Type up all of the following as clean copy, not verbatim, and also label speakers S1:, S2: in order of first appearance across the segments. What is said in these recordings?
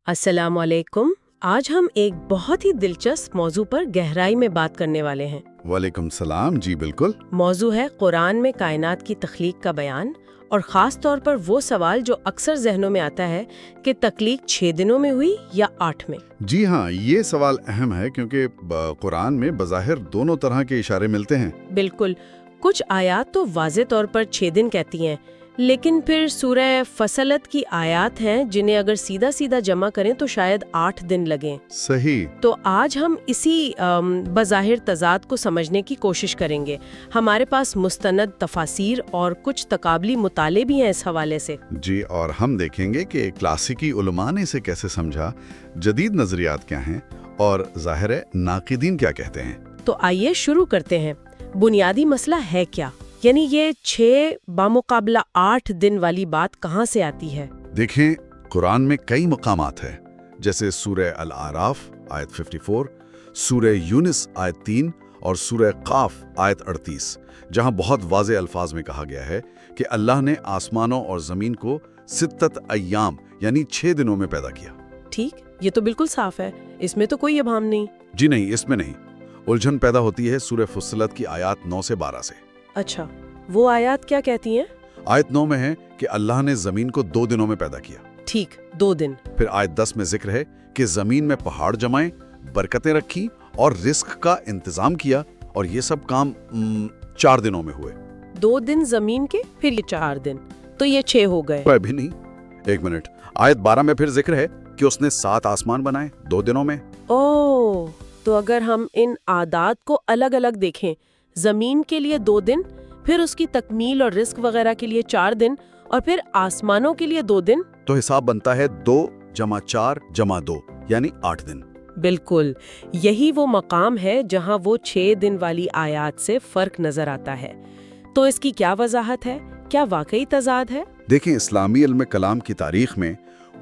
S1: السلام علیکم۔ آج ہم ایک بہت ہی دلچسپ موضوع پر گہرائی میں بات کرنے والے ہیں۔
S2: وعلیکم السلام، جی بالکل۔
S1: موضوع ہے قرآن میں کائنات کی تخلیق کا بیان، اور خاص طور پر وہ سوال جو اکثر ذہنوں میں آتا ہے کہ تخلیق 6 دنوں میں ہوئی یا 8 میں؟
S2: جی ہاں، یہ سوال اہم ہے کیونکہ قرآن میں بظاہر دونوں طرح کے اشارے ملتے ہیں۔
S1: بالکل، کچھ آیات تو واضح طور پر 6 دن کہتی ہیں، لیکن پھر سورہ فصلت کی آیات ہیں جنہیں اگر سیدھا سیدھا جمع کریں تو شاید 8 دن لگیں۔
S2: صحیح۔
S1: تو آج ہم اسی بظاہر تضاد کو سمجھنے کی کوشش کریں گے۔ ہمارے پاس مستند تفاسیر اور کچھ تقابلی مطالعے بھی ہیں اس حوالے سے۔
S2: جی، اور ہم دیکھیں گے کہ کلاسیکی علماء نے اسے کیسے سمجھا، جدید نظریات کیا ہیں، اور ظاہر ہے ناقدین کیا کہتے ہیں۔
S1: تو آئیے شروع کرتے ہیں۔ بنیادی مسئلہ ہے کیا؟ یعنی یہ 6 بامقابلہ 8 دن والی بات کہاں سے آتی ہے؟
S2: دیکھیں، قرآن میں کئی مقامات ہیں، جیسے سورہ الاعراف آیت 54، سورہ یونس آیت 3 اور سورہ قاف آیت 38، جہاں بہت واضح الفاظ میں کہا گیا ہے کہ اللہ نے آسمانوں اور زمین کو 6 ایام یعنی 6 دنوں میں پیدا کیا۔
S1: ٹھیک، یہ تو بالکل صاف ہے، اس میں تو کوئی ابہام نہیں۔
S2: جی نہیں، اس میں نہیں۔ الجھن پیدا ہوتی ہے سورہ فصلت کی آیات 9 سے 12 سے۔
S1: اچھا، وہ آیات کیا کہتی ہیں؟
S2: آیت 9 میں ہے کہ اللہ نے زمین کو 2 دنوں میں پیدا کیا۔
S1: ٹھیک، 2 دن۔
S2: پھر آیت 10 میں ذکر ہے کہ زمین میں پہاڑ جمائیں، برکتیں رکھی اور رزق کا انتظام کیا، اور یہ سب کام 4 دنوں میں ہوئے۔
S1: 2 دن زمین کے، پھر یہ 4 دن، تو یہ 6 ہو گئے۔
S2: کوئی بھی نہیں، ایک منٹ۔ آیت 12 میں پھر ذکر ہے کہ اس نے 7 آسمان بنائے 2 دنوں میں۔
S1: اوہ، تو اگر ہم ان اعداد کو الگ الگ دیکھیں، زمین کے لیے 2 دن، پھر اس کی تکمیل اور رزق وغیرہ کے لیے 4 دن، اور پھر آسمانوں کے لیے 2 دن،
S2: تو حساب بنتا ہے 2 + 4 + 2 یعنی 8 دن۔
S1: بالکل، یہی وہ مقام ہے جہاں وہ 6 دن والی آیات سے فرق نظر آتا ہے۔ تو اس کی کیا وضاحت ہے؟ کیا واقعی تضاد ہے؟
S2: دیکھیں، اسلامی علم کلام کی تاریخ میں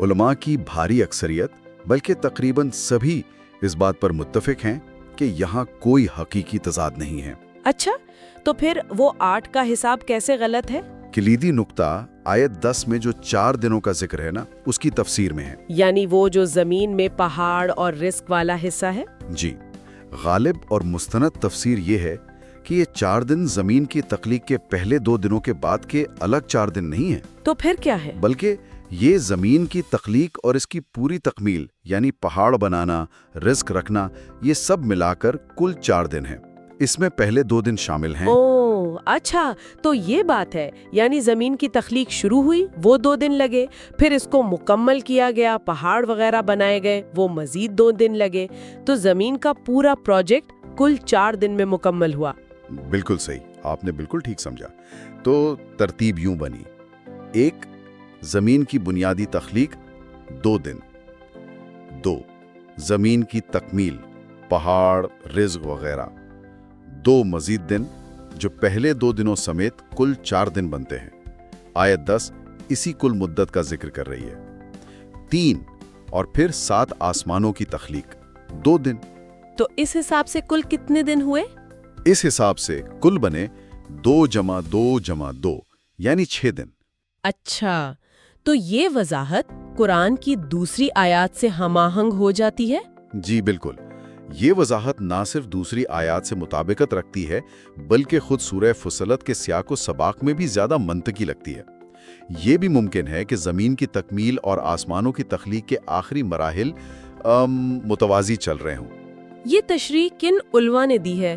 S2: علماء کی بھاری اکثریت، بلکہ تقریباً سبھی اس بات پر متفق ہیں کہ یہاں کوئی حقیقی تضاد نہیں ہے۔
S1: اچھا، تو پھر وہ 8 کا حساب کیسے غلط ہے؟
S2: کلیدی نقطہ آیت 10 میں جو 4 دنوں کا ذکر ہے نا، اس کی تفسیر میں ہے۔
S1: یعنی وہ جو زمین میں پہاڑ اور رزق والا حصہ ہے؟
S2: جی، غالب اور مستند تفسیر یہ ہے کہ یہ 4 دن زمین کی تخلیق کے پہلے 2 دنوں کے بعد کے الگ 4 دن نہیں ہیں۔
S1: تو پھر کیا ہے؟
S2: بلکہ یہ زمین کی تخلیق اور اس کی پوری تکمیل، یعنی پہاڑ بنانا، رزق رکھنا، یہ سب ملا کر کل 4 دن ہیں۔ اس میں پہلے 2 دن شامل ہیں۔
S1: اوہ، اچھا، تو یہ بات ہے، یعنی زمین کی تخلیق شروع ہوئی، وہ 2 دن لگے، پھر اس کو مکمل کیا گیا، پہاڑ وغیرہ بنائے گئے، وہ مزید 2 دن لگے، تو زمین کا پورا پروجیکٹ کل 4 دن میں مکمل ہوا۔
S2: بالکل صحیح، آپ نے بالکل ٹھیک سمجھا۔ تو ترتیب یوں بنی: 1، زمین کی بنیادی تخلیق 2 دن، 2، زمین کی تکمیل، پہاڑ، رزق وغیرہ، 2 مزید دن، جو پہلے 2 دنوں سمیت کل 4 دن بنتے ہیں۔ آیت 10 اسی کل مدت کا ذکر کر رہی ہے۔ 3، اور پھر 7 آسمانوں کی تخلیق، 2 دن۔
S1: تو اس حساب سے کل کتنے دن ہوئے؟
S2: اس حساب سے کل بنے 2 + 2 + 2 یعنی 6 دن۔
S1: اچھا، تو یہ وضاحت قرآن کی دوسری آیات سے ہم آہنگ ہو جاتی ہے؟
S2: جی بالکل، یہ وضاحت نہ صرف دوسری آیات سے مطابقت رکھتی ہے، بلکہ خود سورہ فصلت کے سیاق و سباق میں بھی زیادہ منطقی لگتی ہے۔ یہ بھی ممکن ہے کہ زمین کی تکمیل اور آسمانوں کی تخلیق کے آخری مراحل متوازی چل رہے ہوں۔
S1: یہ تشریح کن علماء نے دی ہے؟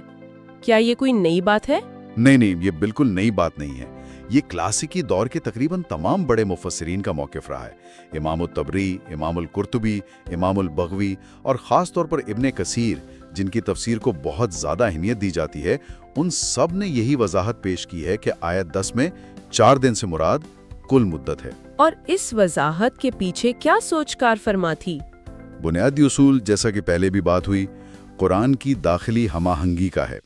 S1: کیا یہ کوئی نئی بات ہے؟
S2: نہیں، یہ بالکل نئی بات نہیں ہے۔ یہ کلاسیکی دور کے تقریباً تمام بڑے مفسرین کا موقف رہا ہے۔ امام الطبری، امام القرطبی، امام البغوی اور خاص طور پر ابن کثیر، جن کی تفسیر کو بہت زیادہ اہمیت دی جاتی ہے، ان سب نے یہی وضاحت پیش کی ہے کہ آیت 10 میں 4 دن سے مراد کل مدت ہے۔
S1: اور اس وضاحت کے پیچھے کیا سوچ کار فرما تھی؟
S2: بنیادی اصول، جیسا کہ پہلے بھی بات ہوئی، قرآن کی داخلی ہم آہنگی کا ہے۔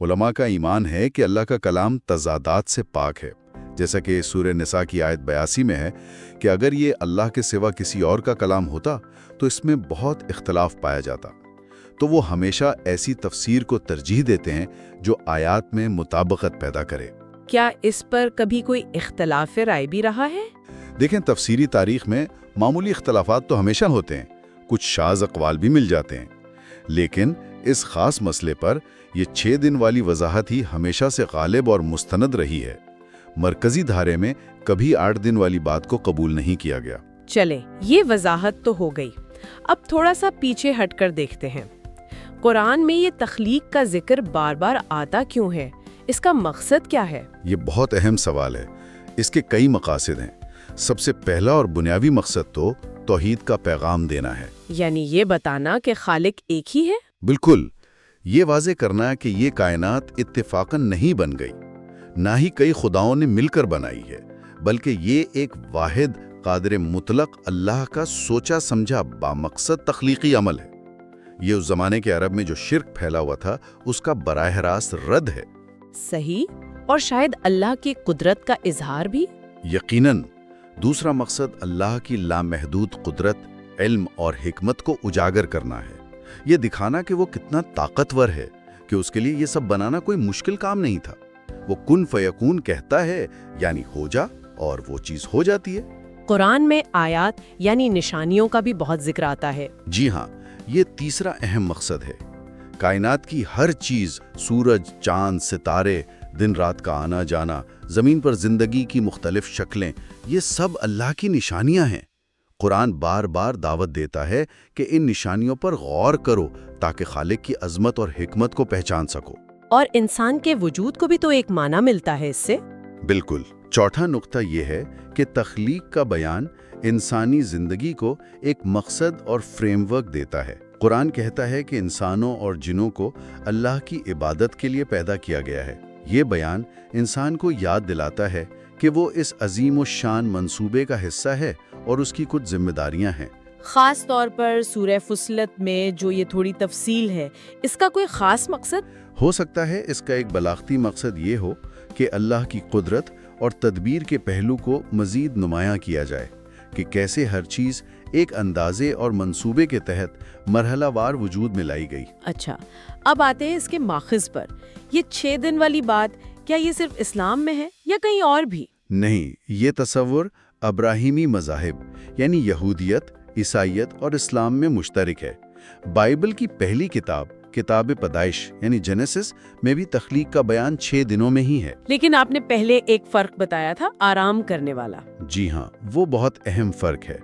S2: علماء کا ایمان ہے کہ اللہ کا کلام تضادات سے پاک ہے، جیسا کہ سورہ نساء کی آیت 82 میں ہے کہ اگر یہ اللہ کے سوا کسی اور کا کلام ہوتا تو اس میں بہت اختلاف پایا جاتا۔ تو وہ ہمیشہ ایسی تفسیر کو ترجیح دیتے ہیں جو آیات میں مطابقت پیدا کرے۔
S1: کیا اس پر کبھی کوئی اختلاف رائے بھی رہا ہے؟
S2: دیکھیں تفسیری تاریخ میں معمولی اختلافات تو ہمیشہ ہوتے ہیں، کچھ شاذ اقوال بھی مل جاتے ہیں، لیکن اس خاص مسئلے پر یہ 6 دن والی وضاحت ہی ہمیشہ سے غالب اور مستند رہی ہے۔ مرکزی دھارے میں کبھی 8 دن والی بات کو قبول نہیں کیا گیا۔
S1: چلیں یہ وضاحت تو ہو گئی، اب تھوڑا سا پیچھے ہٹ کر دیکھتے ہیں۔ قرآن میں یہ تخلیق کا ذکر بار بار آتا کیوں ہے؟ اس کا مقصد کیا ہے؟
S2: یہ بہت اہم سوال ہے۔ اس کے کئی مقاصد ہیں۔ سب سے پہلا اور بنیادی مقصد تو توحید کا پیغام دینا ہے۔
S1: یعنی یہ بتانا کہ خالق ایک ہی ہے؟
S2: بالکل، یہ واضح کرنا کہ یہ کائنات اتفاقاً نہیں بن گئی، نہ ہی کئی خداؤں نے مل کر بنائی ہے، بلکہ یہ ایک واحد قادر مطلق اللہ کا سوچا سمجھا بامقصد تخلیقی عمل ہے۔ یہ اس زمانے کے عرب میں جو شرک پھیلا ہوا تھا اس کا براہ راست رد ہے۔
S1: صحیح، اور شاید اللہ کی قدرت کا اظہار بھی؟
S2: یقیناً۔ دوسرا مقصد اللہ کی لامحدود قدرت، علم اور حکمت کو اجاگر کرنا ہے۔ یہ دکھانا کہ وہ کتنا طاقتور ہے، کہ اس کے لیے یہ سب بنانا کوئی مشکل کام نہیں تھا۔ وہ کن فیکون کہتا ہے، یعنی ہو جا، اور وہ چیز ہو جاتی ہے۔
S1: قرآن میں آیات یعنی نشانیوں کا بھی بہت ذکر آتا ہے۔
S2: جی ہاں، یہ تیسرا اہم مقصد ہے۔ کائنات کی ہر چیز، سورج، چاند، ستارے، دن رات کا آنا جانا، زمین پر زندگی کی مختلف شکلیں، یہ سب اللہ کی نشانیاں ہیں۔ قرآن بار بار دعوت دیتا ہے کہ ان نشانیوں پر غور کرو تاکہ خالق کی عظمت اور حکمت کو پہچان سکو۔
S1: اور انسان کے وجود کو بھی تو ایک معنی ملتا ہے اس سے۔
S2: بالکل۔ چوتھا نقطہ یہ ہے کہ تخلیق کا بیان انسانی زندگی کو ایک مقصد اور فریم ورک دیتا ہے۔ قرآن کہتا ہے کہ انسانوں اور جنوں کو اللہ کی عبادت کے لیے پیدا کیا گیا ہے۔ یہ بیان انسان کو یاد دلاتا ہے کہ وہ اس عظیم و شان منصوبے کا حصہ ہے اور اس کی کچھ ذمہ داریاں ہیں۔
S1: خاص طور پر سورہ فصلت میں جو یہ تھوڑی تفصیل ہے، اس کا کوئی خاص مقصد؟
S2: ہو سکتا ہے اس کا ایک بلاغتی مقصد یہ ہو کہ اللہ کی قدرت اور تدبیر کے پہلو کو مزید نمایاں کیا جائے، کہ کیسے ہر چیز ایک اندازے اور منصوبے کے تحت مرحلہ وار وجود میں لائی گئی۔
S1: اچھا، اب آتے ہیں اس کے ماخذ پر۔ یہ 6 دن والی بات کیا یہ صرف اسلام میں ہے یا کہیں اور بھی؟
S2: نہیں، یہ تصور ابراہیمی مذاہب یعنی یہودیت، عیسائیت اور اسلام میں مشترک ہے۔ بائبل کی پہلی کتاب پیدائش یعنی جینیسس میں بھی تخلیق کا بیان 6 دنوں میں ہی ہے۔
S1: لیکن آپ نے پہلے ایک فرق بتایا تھا، آرام کرنے والا۔
S2: جی ہاں، وہ بہت اہم فرق ہے۔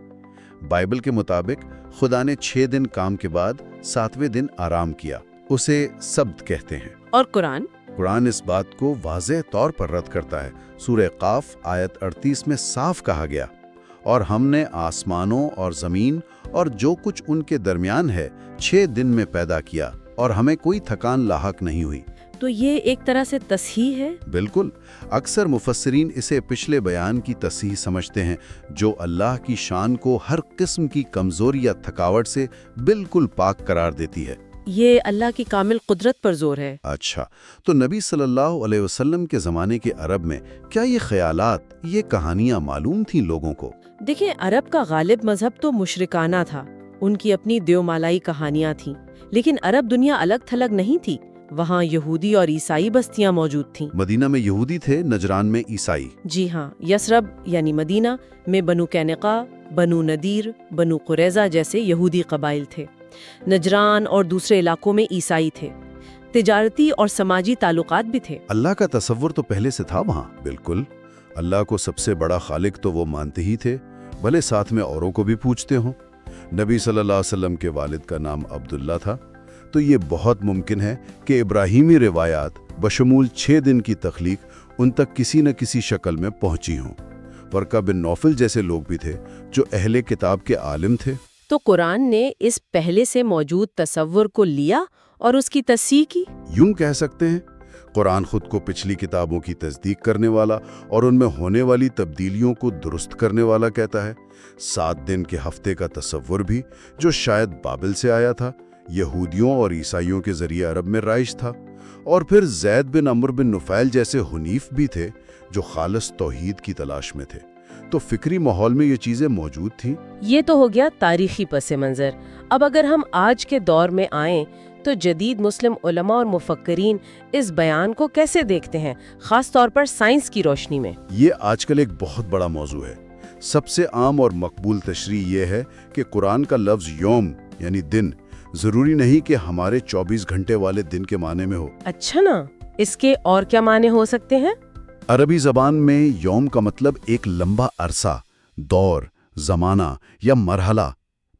S2: بائبل کے مطابق خدا نے 6 دن کام کے بعد 7ویں دن آرام کیا، اسے سبت کہتے ہیں۔
S1: اور قرآن
S2: اس بات کو واضح طور پر رد کرتا ہے۔ سورہ قاف آیت 38 میں صاف کہا گیا، اور ہم نے آسمانوں اور زمین اور جو کچھ ان کے درمیان ہے 6 دن میں پیدا کیا، اور ہمیں کوئی تھکان لاحق نہیں ہوئی۔
S1: تو یہ ایک طرح سے تصحیح ہے؟
S2: بالکل۔ اکثر مفسرین اسے پچھلے بیان کی تصحیح سمجھتے ہیں، جو اللہ کی شان کو ہر قسم کی کمزوری یا تھکاوٹ سے بالکل پاک قرار دیتی ہے۔
S1: یہ اللہ کی کامل قدرت پر زور ہے۔
S2: اچھا، تو نبی صلی اللہ علیہ وسلم کے زمانے کے عرب میں کیا یہ خیالات، یہ کہانیاں معلوم تھیں لوگوں کو؟
S1: دیکھیں، عرب کا غالب مذہب تو مشرکانہ تھا، ان کی اپنی دیومالائی کہانیاں تھیں، لیکن عرب دنیا الگ تھلگ نہیں تھی، وہاں یہودی اور عیسائی بستیاں موجود تھیں۔
S2: مدینہ میں یہودی تھے، نجران میں عیسائی۔
S1: جی ہاں، یثرب یعنی مدینہ میں بنو قینقاع، بنو نذیر، بنو قریظہ جیسے یہودی قبائل تھے۔ نجران اور دوسرے علاقوں میں عیسائی تھے۔ تجارتی اور سماجی تعلقات بھی تھے۔
S2: اللہ کا تصور تو پہلے سے تھا وہاں۔ بالکل، اللہ کو سب سے بڑا خالق تو وہ مانتے ہی تھے، بھلے ساتھ میں اوروں کو بھی پوچھتے ہوں۔ نبی صلی اللہ علیہ وسلم کے والد کا نام عبداللہ تھا، تو یہ بہت ممکن ہے کہ ابراہیمی روایات بشمول 6 دن کی تخلیق ان تک کسی نہ کسی شکل میں پہنچی ہوں۔ ورقہ بن نوفل جیسے لوگ بھی تھے جو اہل کتاب کے عالم تھے۔
S1: تو قرآن نے اس پہلے سے موجود تصور کو لیا اور اس کی تصحیح کی؟
S2: یوں کہہ سکتے ہیں۔ قرآن خود کو پچھلی کتابوں کی تصدیق کرنے والا اور ان میں ہونے والی تبدیلیوں کو درست کرنے والا کہتا ہے۔ 7 دن کے ہفتے کا تصور بھی، جو شاید بابل سے آیا تھا، یہودیوں اور عیسائیوں کے ذریعے عرب میں رائج تھا، اور پھر زید بن عمرو بن نفیل جیسے حنیف بھی تھے جو خالص توحید کی تلاش میں تھے۔ تو فکری ماحول میں یہ چیزیں موجود تھیں۔
S1: یہ تو ہو گیا تاریخی پس منظر۔ اب اگر ہم آج کے دور میں آئیں تو جدید مسلم علماء اور مفکرین اس بیان کو کیسے دیکھتے ہیں، خاص طور پر سائنس کی روشنی میں؟
S2: یہ آج کل ایک بہت بڑا موضوع ہے۔ سب سے عام اور مقبول تشریح یہ ہے کہ قرآن کا لفظ یوم یعنی دن ضروری نہیں کہ ہمارے 24 گھنٹے والے دن کے معنی میں ہو۔
S1: اچھا نا، اس کے اور کیا معنی ہو سکتے ہیں؟
S2: عربی زبان میں یوم کا مطلب ایک لمبا عرصہ، دور، زمانہ یا مرحلہ،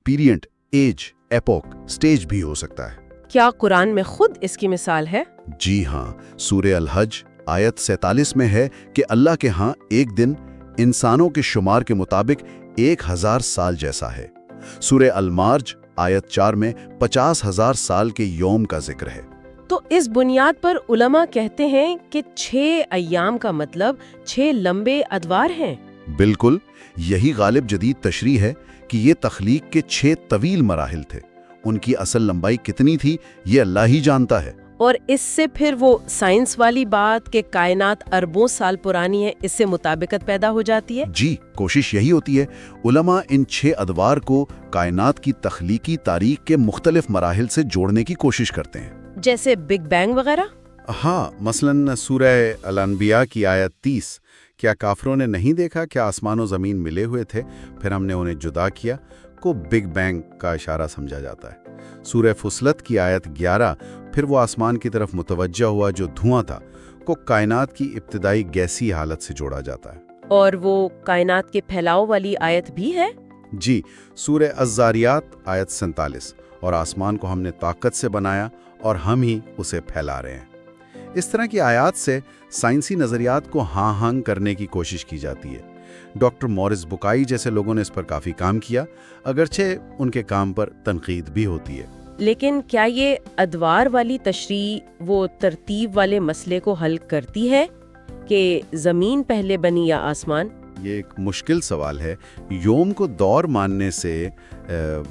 S2: پیریڈ، ایج، ایپوک، سٹیج بھی ہو سکتا ہے۔
S1: کیا قرآن میں خود اس کی مثال ہے؟
S2: جی ہاں، سورہ الحج آیت 47 میں ہے کہ اللہ کے ہاں ایک دن انسانوں کے شمار کے مطابق 1000 سال جیسا ہے۔ سورہ المارج آیت 4 میں 50,000 سال کے یوم کا ذکر ہے۔
S1: تو اس بنیاد پر علماء کہتے ہیں کہ 6 ایام کا مطلب 6 لمبے ادوار ہیں۔
S2: بالکل، یہی غالب جدید تشریح ہے کہ یہ تخلیق کے 6 طویل مراحل تھے۔ ان کی اصل لمبائی کتنی تھی یہ اللہ ہی جانتا ہے۔
S1: اور اس سے پھر وہ سائنس والی بات کہ کائنات اربوں سال پرانی ہے، اس سے مطابقت پیدا ہو جاتی ہے؟
S2: جی، کوشش یہی ہوتی ہے۔ علماء ان 6 ادوار کو کائنات کی تخلیقی تاریخ کے مختلف مراحل سے جوڑنے کی کوشش کرتے ہیں،
S1: جیسے بگ بینگ وغیرہ۔
S3: ہاں، مثلاً سورہ الانبیاء کی آیت 30، کیا کافروں نے نہیں دیکھا کہ آسمان و زمین ملے ہوئے تھے پھر ہم نے انہیں جدا کیا، کو بگ بینگ کا اشارہ سمجھا جاتا ہے۔ سورہ فصلت کی آیت 11، پھر وہ آسمان کی طرف متوجہ ہوا جو دھواں تھا، کو کائنات کی ابتدائی گیسی حالت سے جوڑا جاتا ہے۔
S1: اور وہ کائنات کے پھیلاؤ والی آیت بھی ہے؟
S3: جی، سورہ الذاریات آیت 47، اور آسمان کو ہم نے طاقت سے بنایا اور ہم ہی اسے پھیلا رہے ہیں۔ اس طرح کی آیات سے سائنسی نظریات کو ہاں ہنگ کرنے کی کوشش کی جاتی ہے۔ ڈاکٹر مورس بکائی جیسے لوگوں نے اس پر کافی کام کیا، اگرچہ ان کے کام پر تنقید بھی ہوتی ہے۔
S1: لیکن کیا یہ ادوار والی تشریح وہ ترتیب والے مسئلے کو حل کرتی ہے کہ زمین پہلے بنی یا آسمان؟
S3: یہ ایک مشکل سوال ہے۔ یوم کو دور ماننے سے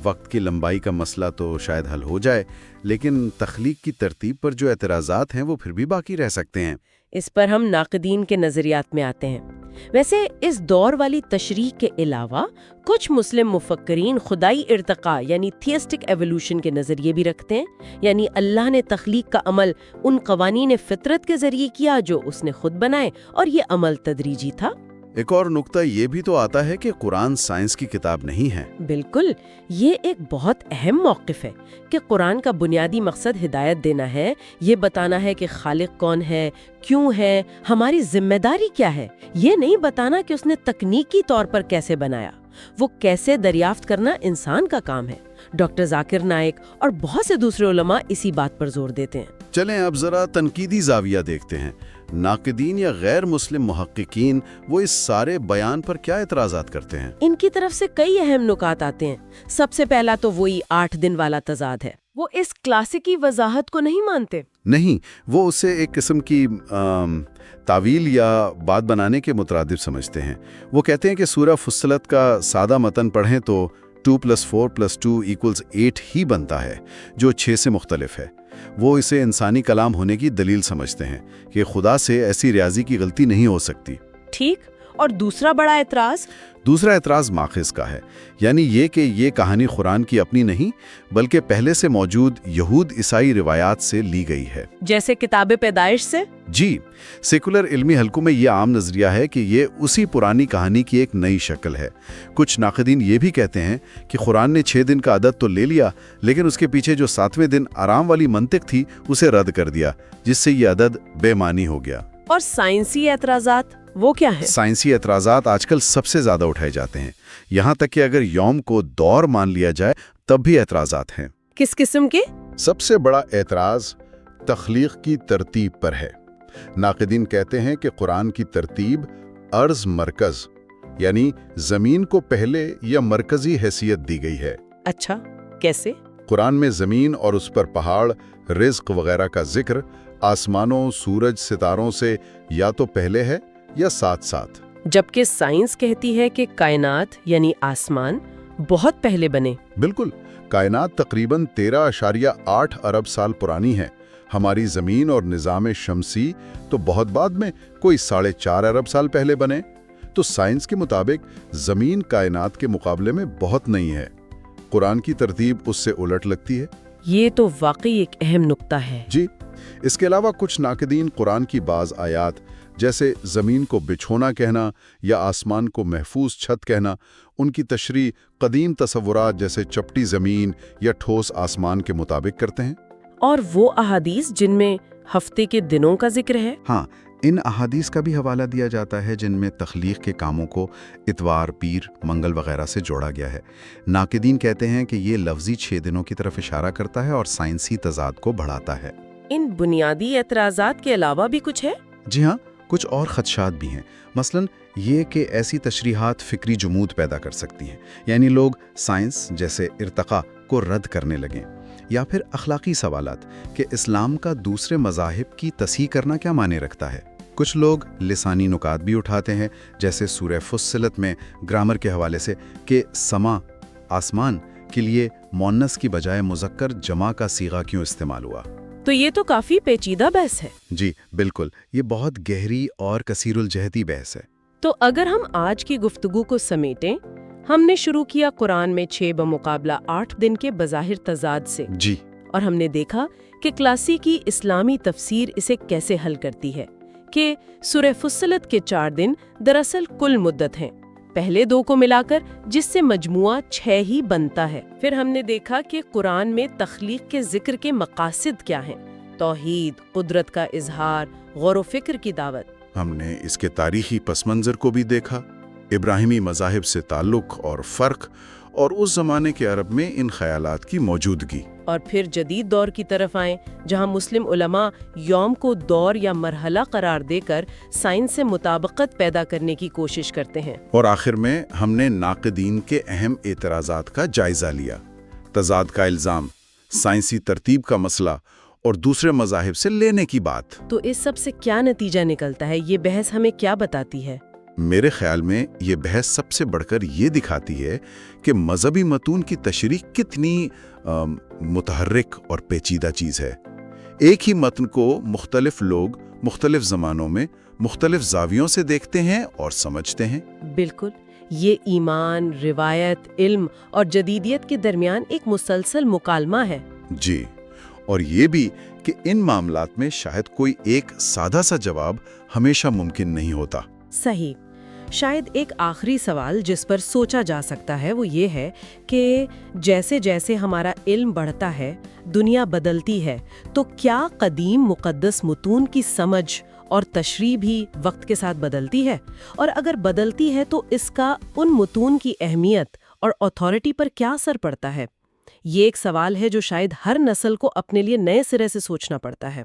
S3: وقت کی لمبائی کا مسئلہ تو شاید حل ہو جائے، لیکن تخلیق کی ترتیب پر جو اعتراضات ہیں وہ پھر بھی باقی رہ سکتے ہیں۔
S1: اس پر ہم ناقدین کے نظریات میں آتے ہیں۔ ویسے اس دور والی تشریح کے علاوہ کچھ مسلم مفکرین خدائی ارتقاء یعنی تھیسٹک ایوولوشن کے نظریے بھی رکھتے ہیں، یعنی اللہ نے تخلیق کا عمل ان قوانین فطرت کے ذریعے کیا جو اس نے خود بنائے، اور یہ عمل تدریجی تھا۔
S3: ایک اور نقطہ یہ بھی تو آتا ہے کہ قرآن سائنس کی کتاب نہیں ہے۔
S1: بالکل، یہ ایک بہت اہم موقف ہے کہ قرآن کا بنیادی مقصد ہدایت دینا ہے، یہ بتانا ہے کہ خالق کون ہے، کیوں ہے، ہماری ذمہ داری کیا ہے، یہ نہیں بتانا کہ اس نے تکنیکی طور پر کیسے بنایا۔ وہ کیسے دریافت کرنا انسان کا کام ہے۔ ڈاکٹر ذاکر نائک اور بہت سے دوسرے علماء اسی بات پر زور دیتے ہیں۔
S3: چلیں اب ذرا تنقیدی زاویہ دیکھتے ہیں۔ ناقدین یا غیر مسلم محققین وہ اس سارے بیان پر کیا اعتراضات کرتے ہیں؟
S1: ان کی طرف سے کئی اہم نکات آتے ہیں۔ سب سے پہلا تو وہی 8 دن والا تضاد ہے۔ وہ اس کلاسیکی وضاحت کو نہیں مانتے۔ نہیں،
S3: وہ اسے ایک قسم کی تعویل یا بات بنانے کے مترادف سمجھتے ہیں۔ وہ کہتے ہیں کہ سورہ فصلت کا سادہ متن پڑھیں تو 2+4+2=8 ہی بنتا ہے، جو 6 سے مختلف ہے۔ وہ اسے انسانی کلام ہونے کی دلیل سمجھتے ہیں کہ خدا سے ایسی ریاضی کی غلطی نہیں ہو سکتی۔
S1: ٹھیک، اور دوسرا بڑا اعتراض؟
S3: دوسرا اعتراض ماخذ کا ہے، یعنی یہ کہ یہ کہانی قرآن کی اپنی نہیں بلکہ پہلے سے موجود یہود عیسائی روایات سے لی گئی ہے،
S1: جیسے کتاب پیدائش سے۔
S3: جی، سیکولر علمی حلقوں میں یہ عام نظریہ ہے کہ یہ اسی پرانی کہانی کی ایک نئی شکل ہے۔ کچھ ناقدین یہ بھی کہتے ہیں کہ قرآن نے 6 دن کا عدد تو لے لیا، لیکن اس کے پیچھے جو 7ویں دن آرام والی منطق تھی اسے رد کر دیا، جس سے یہ عدد بے معنی ہو گیا۔
S1: اور سائنسی اعتراضات وہ کیا ہے؟
S3: سائنسی اعتراضات آج کل سب سے زیادہ اٹھائے جاتے ہیں، یہاں تک کہ اگر یوم کو دور مان لیا جائے تب بھی اعتراضات ہیں۔
S1: کس قسم کے؟
S2: سب سے بڑا اعتراض تخلیق کی ترتیب پر ہے۔ ناقدین کہتے ہیں کہ قرآن کی ترتیب ارض مرکز یعنی زمین کو پہلے یا مرکزی حیثیت دی گئی ہے۔
S1: اچھا، کیسے؟
S2: قرآن میں زمین اور اس پر پہاڑ، رزق وغیرہ کا ذکر آسمانوں، سورج، ستاروں سے یا تو پہلے ہے یا ساتھ ساتھ،
S1: جبکہ سائنس کہتی ہے کہ کائنات یعنی آسمان بہت پہلے بنے۔
S2: بالکل، کائنات تقریباً 13.8 ارب سال پرانی ہے۔ ہماری زمین اور نظام شمسی تو بہت بعد میں کوئی 4.5 ارب سال پہلے بنے۔ تو سائنس کے مطابق زمین کائنات کے مقابلے میں بہت نئی ہے۔ قرآن کی ترتیب اس سے الٹ لگتی ہے۔
S1: یہ تو واقعی ایک اہم نقطہ ہے۔
S2: جی، اس کے علاوہ کچھ ناقدین قرآن کی بعض آیات جیسے زمین کو بچھونا کہنا یا آسمان کو محفوظ چھت کہنا، ان کی تشریح قدیم تصورات جیسے چپٹی زمین یا ٹھوس آسمان کے مطابق کرتے ہیں۔
S1: اور وہ احادیث جن میں ہفتے کے دنوں کا ذکر ہے؟
S3: ہاں، ان احادیث کا بھی حوالہ دیا جاتا ہے جن میں تخلیق کے کاموں کو اتوار، پیر، منگل وغیرہ سے جوڑا گیا ہے۔ ناقدین کہتے ہیں کہ یہ لفظی 6 دنوں کی طرف اشارہ کرتا ہے اور سائنسی تضاد کو بڑھاتا ہے۔
S1: ان بنیادی اعتراضات کے علاوہ بھی کچھ ہے؟
S3: جی ہاں، کچھ اور خدشات بھی ہیں، مثلاً یہ کہ ایسی تشریحات فکری جمود پیدا کر سکتی ہیں، یعنی لوگ سائنس جیسے ارتقاء کو رد کرنے لگیں، یا پھر اخلاقی سوالات کہ اسلام کا دوسرے مذاہب کی تصحیح کرنا کیا معنی رکھتا ہے۔ کچھ لوگ لسانی نکات بھی اٹھاتے ہیں، جیسے سورہ فصلت میں گرامر کے حوالے سے کہ سما آسمان کے لیے مؤنث کی بجائے مذکر جمع کا صیغہ کیوں استعمال ہوا۔
S1: تو یہ تو کافی پیچیدہ بحث ہے۔
S3: جی بالکل، یہ بہت گہری اور کثیر الجہتی بحث ہے۔
S1: تو اگر ہم آج کی گفتگو کو سمیٹیں، ہم نے شروع کیا قرآن میں 6 بمقابلہ 8 دن کے بظاہر تضاد سے،
S3: جی،
S1: اور ہم نے دیکھا کہ کلاسیکی اسلامی تفسیر اسے کیسے حل کرتی ہے کہ سورہ فصلت کے 4 دن دراصل کل مدت ہیں، پہلے 2 کو ملا کر، جس سے مجموعہ 6 ہی بنتا ہے۔ پھر ہم نے دیکھا کہ قرآن میں تخلیق کے ذکر کے مقاصد کیا ہیں: توحید، قدرت کا اظہار، غور و فکر کی دعوت۔
S2: ہم نے اس کے تاریخی پس منظر کو بھی دیکھا، ابراہیمی مذاہب سے تعلق اور فرق، اور اس زمانے کے عرب میں ان خیالات کی موجودگی۔
S1: اور پھر جدید دور کی طرف آئیں، جہاں مسلم علماء یوم کو دور یا مرحلہ قرار دے کر سائنس سے مطابقت پیدا کرنے کی کوشش کرتے ہیں۔
S2: اور آخر میں ہم نے ناقدین کے اہم اعتراضات کا جائزہ لیا، تضاد کا الزام، سائنسی ترتیب کا مسئلہ اور دوسرے مذاہب سے لینے کی بات۔
S1: تو اس سب سے کیا نتیجہ نکلتا ہے؟ یہ بحث ہمیں کیا بتاتی ہے؟
S2: میرے خیال میں یہ بحث سب سے بڑھ کر یہ دکھاتی ہے کہ مذہبی متون کی تشریح کتنی متحرک اور پیچیدہ چیز ہے۔ ایک ہی متن کو مختلف لوگ مختلف زمانوں میں مختلف زاویوں سے دیکھتے ہیں اور سمجھتے ہیں۔
S1: بالکل، یہ ایمان، روایت، علم اور جدیدیت کے درمیان ایک مسلسل مکالمہ ہے۔
S2: جی، اور یہ بھی کہ ان معاملات میں شاید کوئی ایک سادہ سا جواب ہمیشہ ممکن نہیں ہوتا۔
S1: صحیح۔ شاید ایک آخری سوال جس پر سوچا جا سکتا ہے وہ یہ ہے کہ جیسے جیسے ہمارا علم بڑھتا ہے، دنیا بدلتی ہے، تو کیا قدیم مقدس متون کی سمجھ اور تشریح بھی وقت کے ساتھ بدلتی ہے؟ اور اگر بدلتی ہے تو اس کا ان متون کی اہمیت اور اتھارٹی پر کیا اثر پڑتا ہے؟ یہ ایک سوال ہے جو شاید ہر نسل کو اپنے لیے نئے سرے سے سوچنا پڑتا ہے۔